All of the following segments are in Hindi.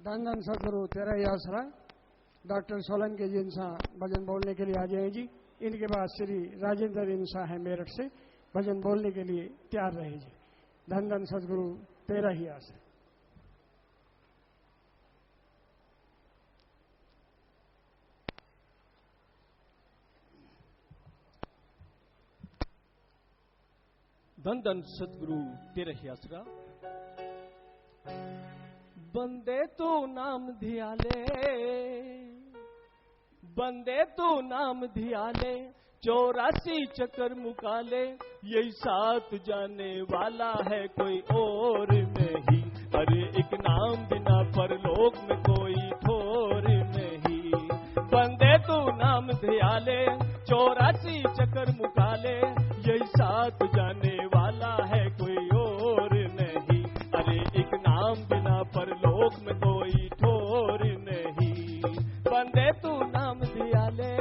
धन धन सदगुरु तेरा ही आसरा। डॉक्टर सोलंकी जी इंसा भजन बोलने के लिए आ जाए जी। इनके बाद श्री राजेंद्र इंसा है मेरठ से, भजन बोलने के लिए तैयार रहे जी। धन धन सदगुरु तेरा ही आसरा। धन धन सदगुरु तेरा ही आसरा। बंदे तू नाम धियाले, बंदे तू नाम धियाले, 84 चक्कर मुकाले, यही साथ जाने वाला है कोई और नहीं। अरे एक नाम बिना परलोक में कोई ठोर नहीं। बंदे तू नाम धियाले, 84 चक्कर मुकाले, यही साथ जाने वाला है कोई और नहीं। अरे एक नाम बिना परलोक में कोई ठोर नहीं। बंदे तू नाम धियाले।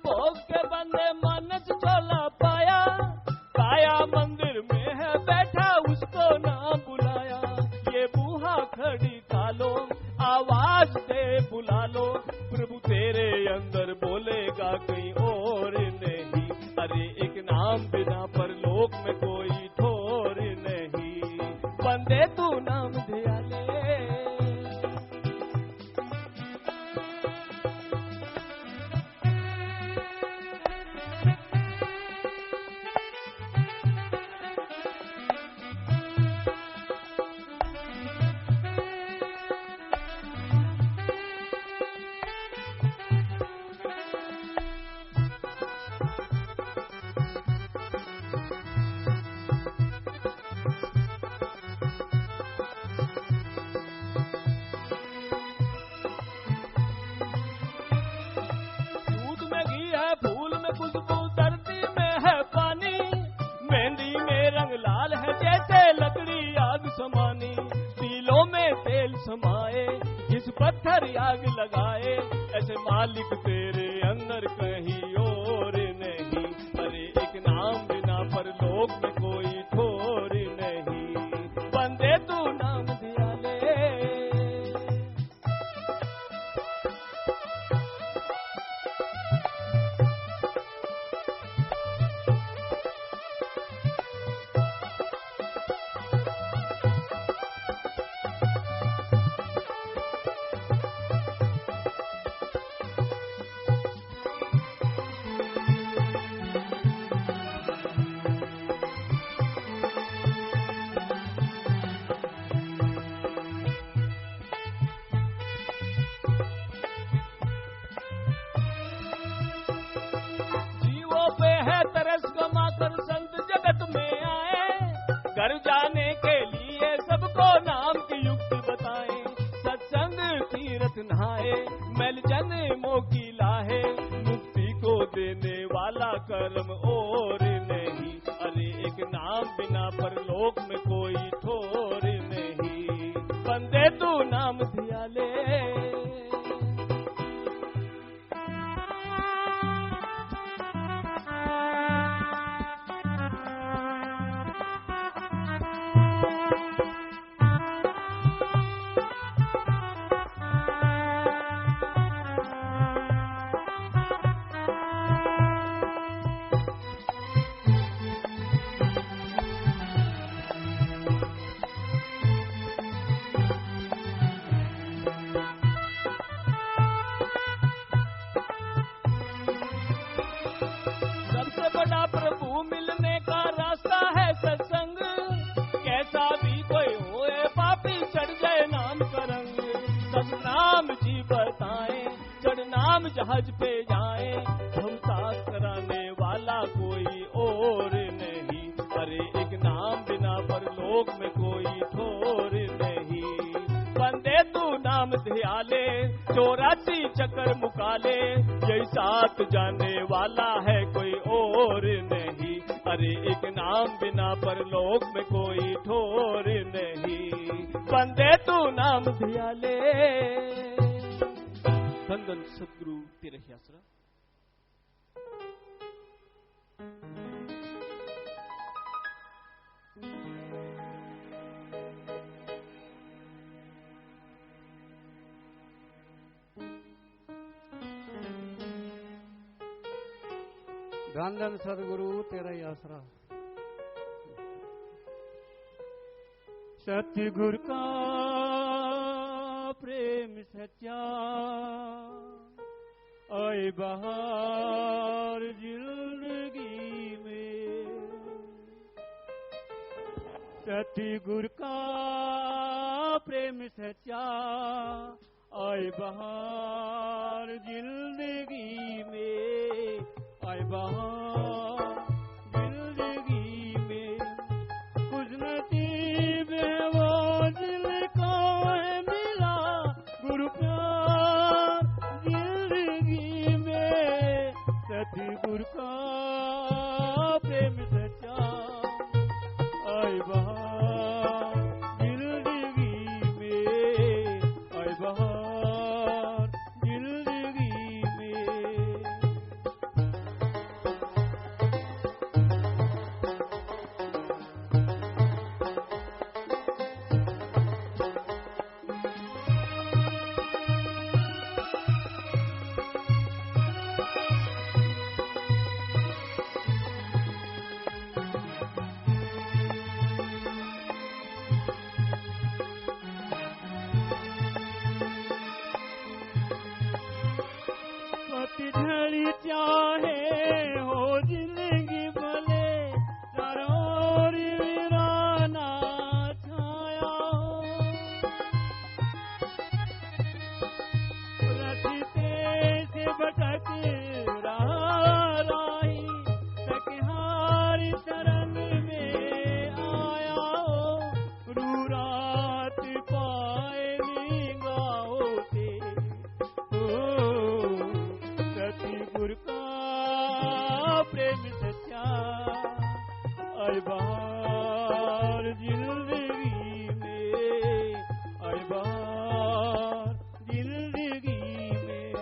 भोग के बंदे मानस चोला पाया, काया मंदिर में है बैठा उसको ना बुलाया। ये बूहा खड़ी कालो, आवाज दे बुला लो, प्रभु तेरे अंदर बोलेगा कहीं और नहीं। अरे एक नाम बिना परलोक में कोई ठोर नहीं। बंदे तू नाम धियाले। दिलों में तेल समाए, जिस पत्थर आग लगाए, ऐसे मालिक तेरे अंदर कहीं और नहीं। अरे एक नाम बिना परलोक में कोई ठोर नहीं। बंदे तू नाम धियाले। संत जगत में आए, घर जाने के लिए सबको नाम की युक्ति बताएं। सत्संग तीर्थ नहाए, मैल जन्मों की लाहे, मुक्ति को देने वाला कर्म और नहीं। अरे एक नाम बिना परलोक में कोई ठोर नहीं। बंदे तू नाम धियाले। प्रभु मिलने का रास्ता है सत्संग, कैसा भी कोई होए पापी चढ़ जाए नाम का रंग। सब नाम जी बताएं, चढ़ नाम जहाज पे जाए, हम साथ कराने वाला कोई और नहीं। अरे एक नाम बिना परलोक में कोई ठोर नहीं। बंदे तू नाम धियाले, 84 चक्कर मुकाले, यही साथ जाने वाला है कोई और नहीं। अरे एक नाम बिना परलोक में कोई ठोर नहीं, बंदे तू नाम धिया ले। धन धन सदगुरु तेरे ही आसरा। धन धन सदगुरु तेरा ही आसरा। सतगुरु का प्रेम सच्चा आए बहार जिंदगी में, सतगुरु का प्रेम सच्चा आए बहार जिंदगी में, आए बहार जिंदगी में। कुछ नसीब है वो जिनको है मिला गुरु प्यार जिंदगी में, सतगुरु का प्रेम सच्चा आए बहार जिंदगी में, आए बहार जिंदगी में। पतझड़ी चाहे हो जिंदगी भले, चारों ओर वीराना छाया हो, रास्ते से भटक रहा राही, सखहारी शरण में आया हो, रू रात पाए निगाहों से, सतगुरु का प्रेम सच्चा आए बहार जिंदगी में, आए बहार जिंदगी में।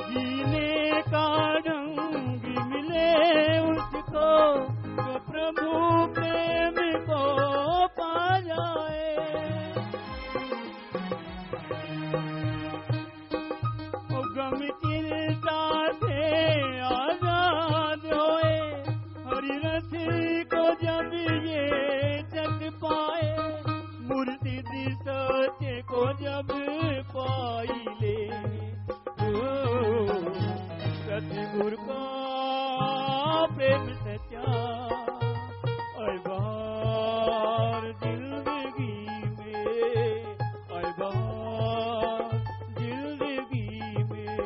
जीने का ढंग मिले उसको जो प्रभु प्रेम को पा जाए, ओ गम चिंता से आजाद होए, हरि रस को जब ये चख पाए, मुर्शिद सत्य को जब पाई ले, सतगुरु का प्रेम सच्चा आए बहार जिंदगी में, आए बहार जिंदगी में।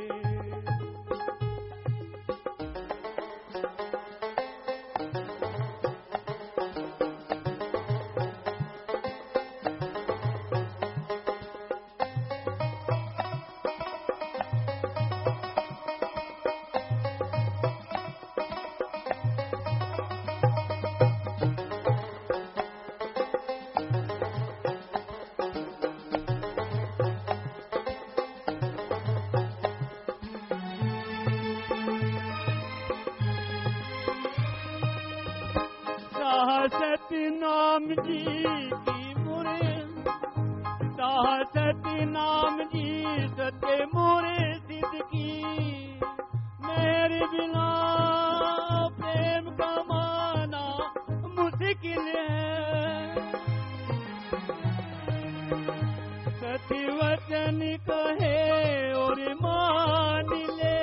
सतनाम जी की मुरे, सतनाम जी सत्य मोरे सिद्ध की, मेरे बिना प्रेम का माना मुश्किल है, सत्य वचन कहे और मान ले,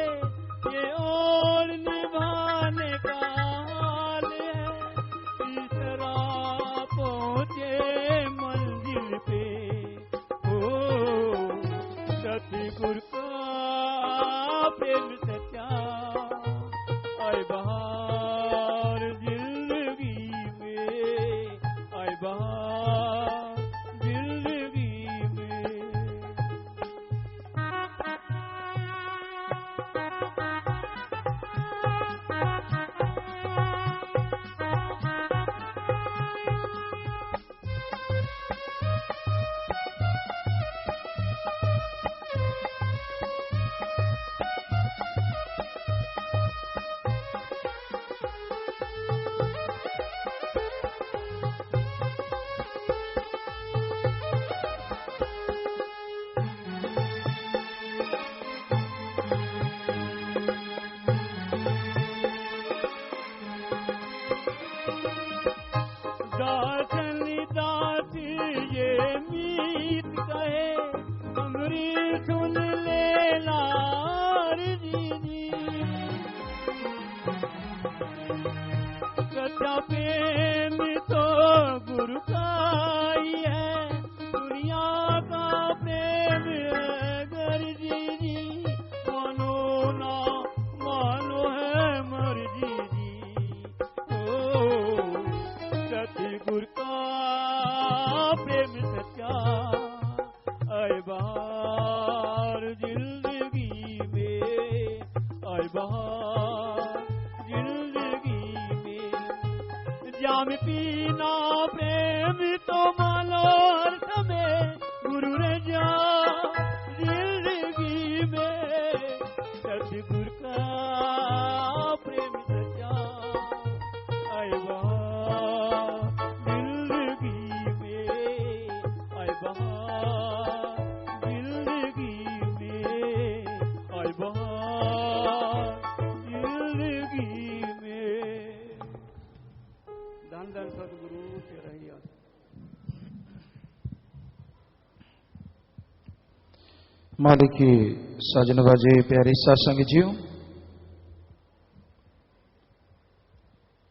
सतगुर का प्रेम सच्चा आए बहार जिंदगी में, आए बहार जिंदगी में। प्रेम तो गुरु का ही है, दुनिया का प्रेम है गर्जी जी, मानो ना मानो है मर्जी जी। ओ सतगुर का प्रेम सच्चा आए बहार जिंदगी में, आए बहार जिंदगी में। जाम पीना प्रेम तो मानो हर समय गुरु रे जा जिंदगी में। सतगुर का प्रेम सच्चा आए बहार जिंदगी में, आए बहार जिंदगी में, आए बहार जिंदगी में। धन धन सदगुरु तेरा ही आस। मालिक की साजन बाजे प्यारे सत्संग जीव,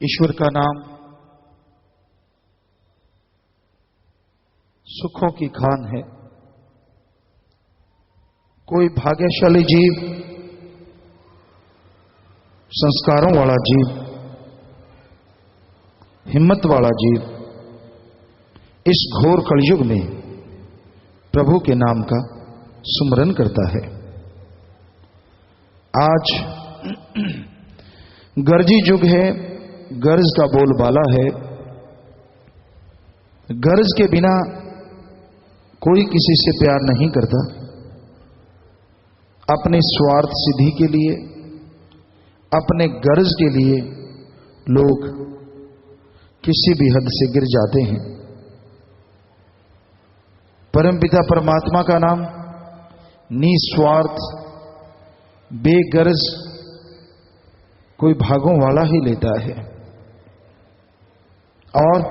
ईश्वर का नाम सुखों की खान है। कोई भाग्यशाली जीव, संस्कारों वाला जीव, हिम्मत वाला जीव इस घोर कलयुग में प्रभु के नाम का सुमरन करता है। आज गर्जी युग है, गर्ज का बोलबाला है। गर्ज के बिना कोई किसी से प्यार नहीं करता। अपने स्वार्थ सिद्धि के लिए, अपने गर्ज के लिए लोग किसी भी हद से गिर जाते हैं। परमपिता परमात्मा का नाम निस्वार्थ बेगर्ज कोई भागों वाला ही लेता है, और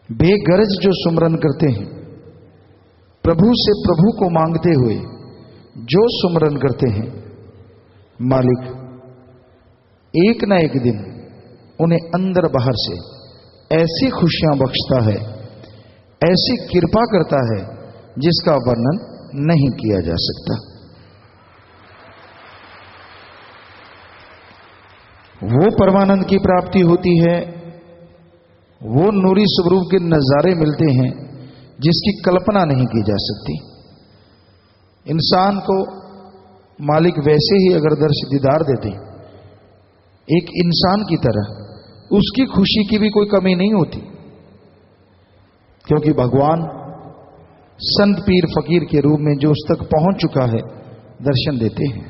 बेगर्ज जो सुमरन करते हैं, प्रभु से प्रभु को मांगते हुए जो सुमरन करते हैं, मालिक एक ना एक दिन उन्हें अंदर बाहर से ऐसी खुशियां बख्शता है, ऐसी कृपा करता है जिसका वर्णन नहीं किया जा सकता। वो परमानंद की प्राप्ति होती है, वो नूरी स्वरूप के नजारे मिलते हैं जिसकी कल्पना नहीं की जा सकती। इंसान को मालिक वैसे ही अगर दर्श दीदार देते, एक इंसान की तरह, उसकी खुशी की भी कोई कमी नहीं होती, क्योंकि भगवान संत पीर फकीर के रूप में जो उस तक पहुंच चुका है दर्शन देते हैं।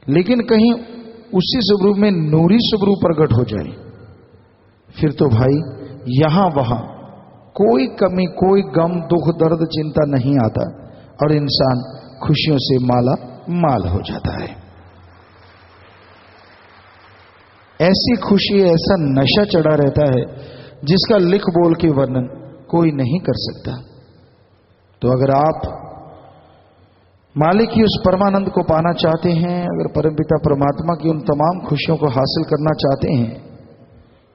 लेकिन कहीं उसी स्वरूप में नूरी स्वरूप प्रकट हो जाए, फिर तो भाई यहां वहां कोई कमी, कोई गम, दुख, दर्द, चिंता नहीं आता और इंसान खुशियों से माला माल हो जाता है। ऐसी खुशी, ऐसा नशा चढ़ा रहता है जिसका लिख बोल के वर्णन कोई नहीं कर सकता। तो अगर आप मालिक की उस परमानंद को पाना चाहते हैं, अगर परमपिता परमात्मा की उन तमाम खुशियों को हासिल करना चाहते हैं,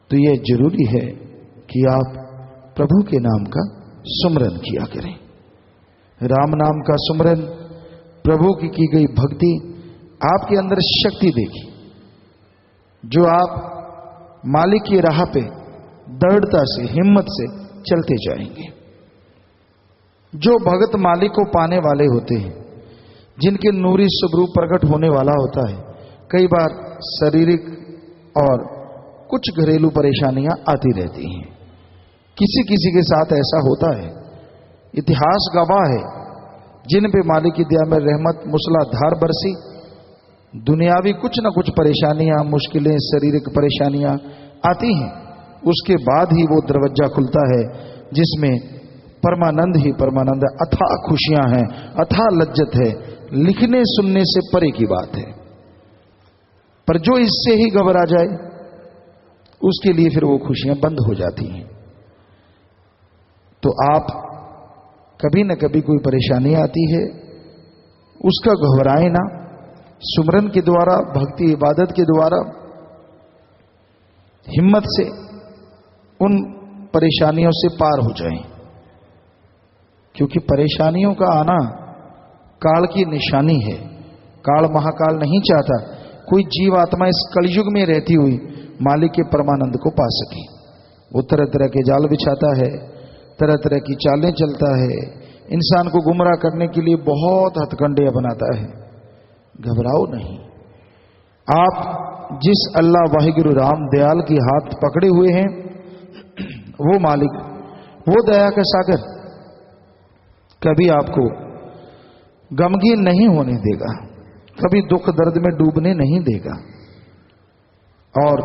तो यह जरूरी है कि आप प्रभु के नाम का सुमरन किया करें। राम नाम का सुमरन, प्रभु की गई भक्ति आपके अंदर शक्ति देगी, जो आप मालिक की राह पे दृढ़ता से, हिम्मत से चलते जाएंगे। जो भगत मालिक को पाने वाले होते हैं, जिनके नूरी स्वरूप प्रकट होने वाला होता है, कई बार शारीरिक और कुछ घरेलू परेशानियां आती रहती हैं। किसी किसी के साथ ऐसा होता है। इतिहास गवाह है, जिन पे मालिक की दया में रहमत मूसलाधार बरसी, दुनियावी कुछ न कुछ परेशानियां, मुश्किलें, शारीरिक परेशानियां आती हैं, उसके बाद ही वो दरवाजा खुलता है जिसमें परमानंद ही परमानंद, अथाह खुशियां हैं, अथाह लज्जत है, लिखने सुनने से परे की बात है। पर जो इससे ही घबरा जाए, उसके लिए फिर वो खुशियां बंद हो जाती हैं। तो आप कभी न कभी कोई परेशानी आती है, उसका घबराए ना, सुमरन के द्वारा, भक्ति इबादत के द्वारा हिम्मत से उन परेशानियों से पार हो जाएं। क्योंकि परेशानियों का आना काल की निशानी है। काल महाकाल नहीं चाहता कोई जीव आत्मा इस कलयुग में रहती हुई मालिक के परमानंद को पा सके। वो तरह तरह के जाल बिछाता है, तरह तरह की चालें चलता है, इंसान को गुमराह करने के लिए बहुत हथकंडे अपनाता है। घबराओ नहीं। आप जिस अल्लाह वाहिगुरु राम दयाल की हाथ पकड़े हुए हैं, वो मालिक, वो दया का सागर कभी आपको गमगीन नहीं होने देगा, कभी दुख दर्द में डूबने नहीं देगा। और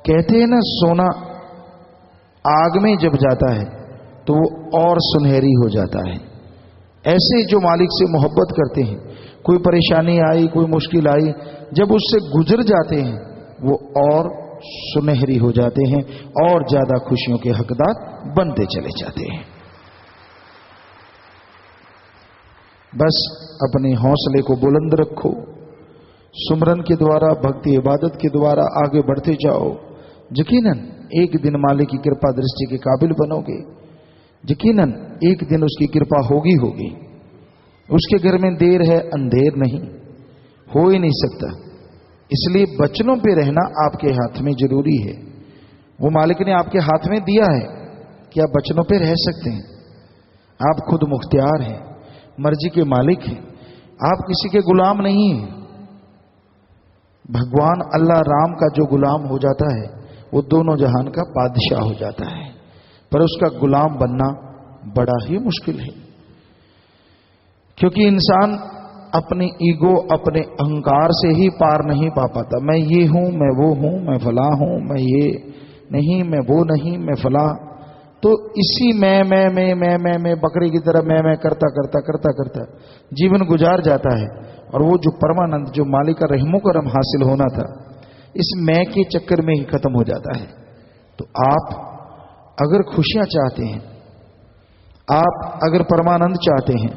कहते हैं ना, सोना आग में जब जाता है तो वो और सुनहरी हो जाता है। ऐसे जो मालिक से मोहब्बत करते हैं, कोई परेशानी आई, कोई मुश्किल आई, जब उससे गुजर जाते हैं, वो और सुनहरी हो जाते हैं और ज्यादा खुशियों के हकदार बनते चले जाते हैं। बस अपने हौसले को बुलंद रखो, सुमरन के द्वारा, भक्ति इबादत के द्वारा आगे बढ़ते जाओ। यकीनन एक दिन मालिक की कृपा दृष्टि के काबिल बनोगे। यकीनन एक दिन उसकी कृपा होगी होगी। उसके घर में देर है, अंधेर नहीं, हो ही नहीं सकता। इसलिए बचनों पे रहना आपके हाथ में जरूरी है। वो मालिक ने आपके हाथ में दिया है कि आप बचनों पे रह सकते हैं। आप खुद मुख्तियार हैं, मर्जी के मालिक हैं, आप किसी के गुलाम नहीं हैं। भगवान अल्लाह राम का जो गुलाम हो जाता है, वो दोनों जहान का बादशाह हो जाता है। पर उसका गुलाम बनना बड़ा ही मुश्किल है, क्योंकि इंसान अपनी ईगो, अपने अहंकार से ही पार नहीं पा पाता। मैं ये हूं, मैं वो हूं, मैं फला हूं, मैं ये नहीं, मैं वो नहीं, मैं फला। तो इसी मैं बकरी की तरह मैं करता करता करता करता जीवन गुजार जाता है। और वो जो परमानंद, जो मालिक का रहमो करम हासिल होना था, इस मैं के चक्कर में ही खत्म हो जाता है। तो आप अगर खुशियां चाहते हैं, आप अगर परमानंद चाहते हैं,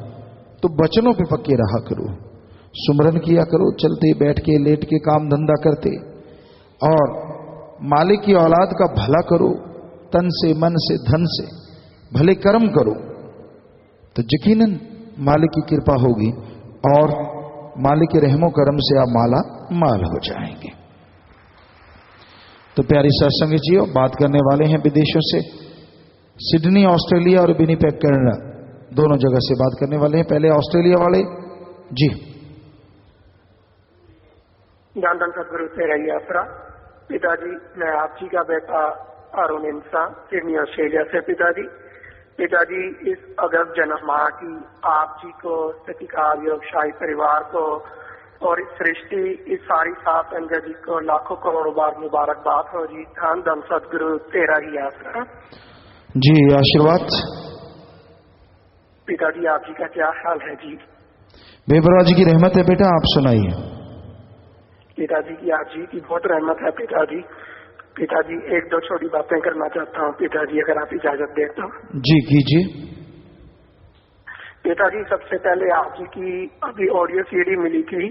तो बचनों पे पक्के रहा करो, सुमरन किया करो, चलते बैठ के लेट के काम धंधा करते, और मालिक की औलाद का भला करो, तन से, मन से, धन से भले कर्म करो, तो यकीनन मालिक की कृपा होगी और मालिक के रहमो करम से आप माला माल हो जाएंगे। तो प्यारी सत्संग जी, बात करने वाले हैं विदेशों से, सिडनी ऑस्ट्रेलिया और विनिपेग कनाडा, दोनों जगह से बात करने वाले हैं। पहले ऑस्ट्रेलिया वाले जी। ज्ञान धन सदगुरु से रही यात्रा। पिताजी, मैं आप जी का बेटा अरुण इंसान, सिडनी ऑस्ट्रेलिया से। पिताजी, इस अगस्त जन्म माह की आप जी को, सतिकार योग शाही परिवार को और इस सृष्टि, इस सारी सात अंगा जी को लाखों करोड़ों बार मुबारकबाद हो जी। धन धन सदगुरु तेरा ही यात्रा जी। आशीर्वाद। पिताजी, आप जी का क्या हाल है जी? बेपरवाह जी की रहमत है बेटा, आप सुनाइए। पिताजी की, आप जी की बहुत रहमत है पिताजी। पिताजी, एक दो छोटी बातें करना चाहता हूँ पिताजी, अगर आप इजाजत दें तो। जी कीजिए। पिताजी, सबसे पहले आप जी की अभी ऑडियो सीडी मिली थी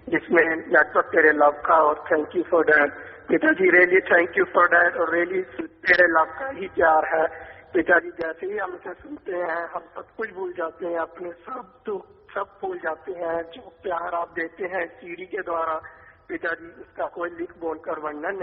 जिसमें नेटवर्क तेरे लव का, और थैंक यू फॉर दैट पिताजी, really thank you for that. और रियली तेरे लव का ही प्यार है पिताजी जैसे ही हमसे सुनते हैं हम सब कुछ भूल जाते हैं, अपने सब दुख सब भूल जाते हैं। जो प्यार आप देते हैं सीढ़ी के द्वारा पिताजी, इसका कोई लिख बोल कर वर्णन नहीं।